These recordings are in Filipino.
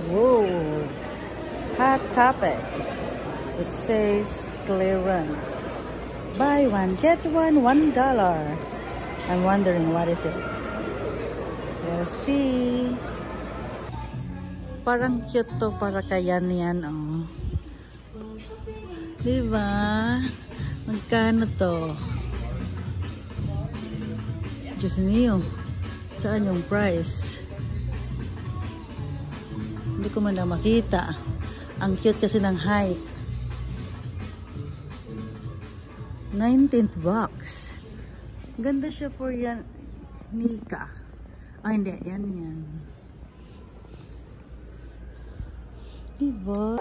Whoa! Hot Topic. It says clearance. Buy one, get one, $1. I'm wondering what is it. We'll see. Parang cute to para kayan yan. Oh. Diba? Magkano to? Diyos niyo. Saan yung price? Hindi ko man lang makita. Ang cute kasi ng height. 19th box. Ganda siya for yan. Nika. Ah, hindi. Yan. Diba?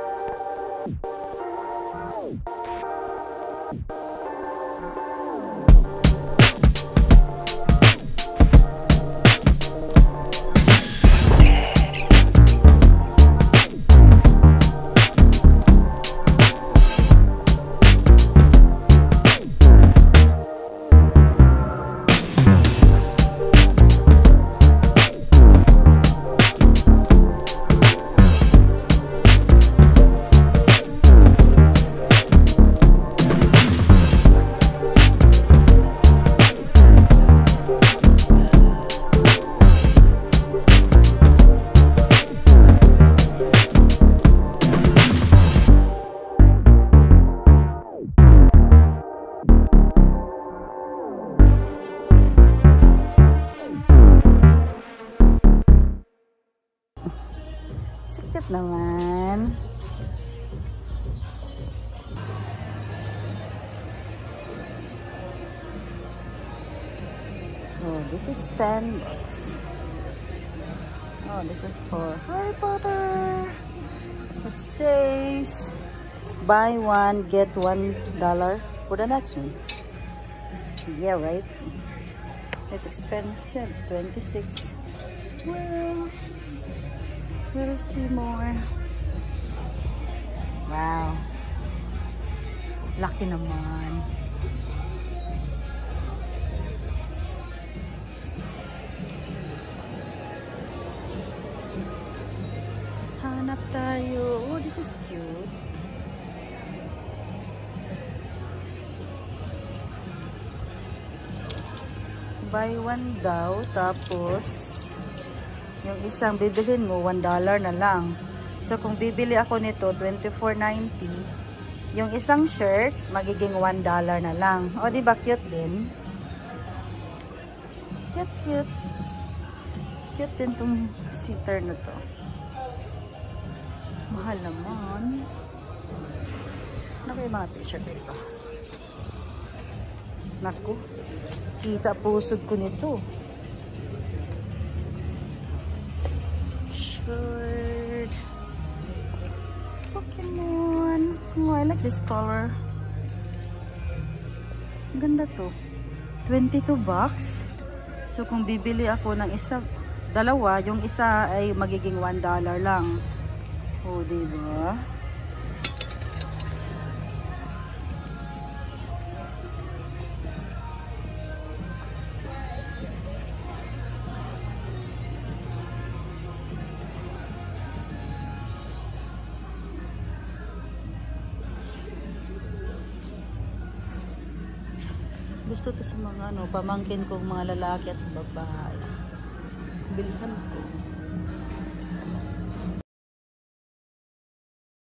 Sikit naman. Oh, this is 10 bucks. Oh, this is for Harry Potter. It says buy one, get $1 for the next one. Yeah, right? It's expensive. 26. Well, we'll see more. Wow. Laki naman. Hanap tayo. Oh, this is cute. Buy one daw. Tapos yung isang bibilhin mo, $1 na lang. So, kung bibili ako nito, $24.90. Yung isang shirt, magiging $1 na lang. O, diba cute din? Cute. Cute din tong sweater na to. Mahal naman. Ano kayo mga t-shirt dito? Naku. Kita pusod ko nito. Pokemon. Oh, I like this color. Ganda to. 22 bucks. So, kung bibili ako ng dalawa, yung isa ay magiging $1 lang. Oh, diba? Gusto to sa mga pamangkin kong mga lalaki at babae. Bilhan ko.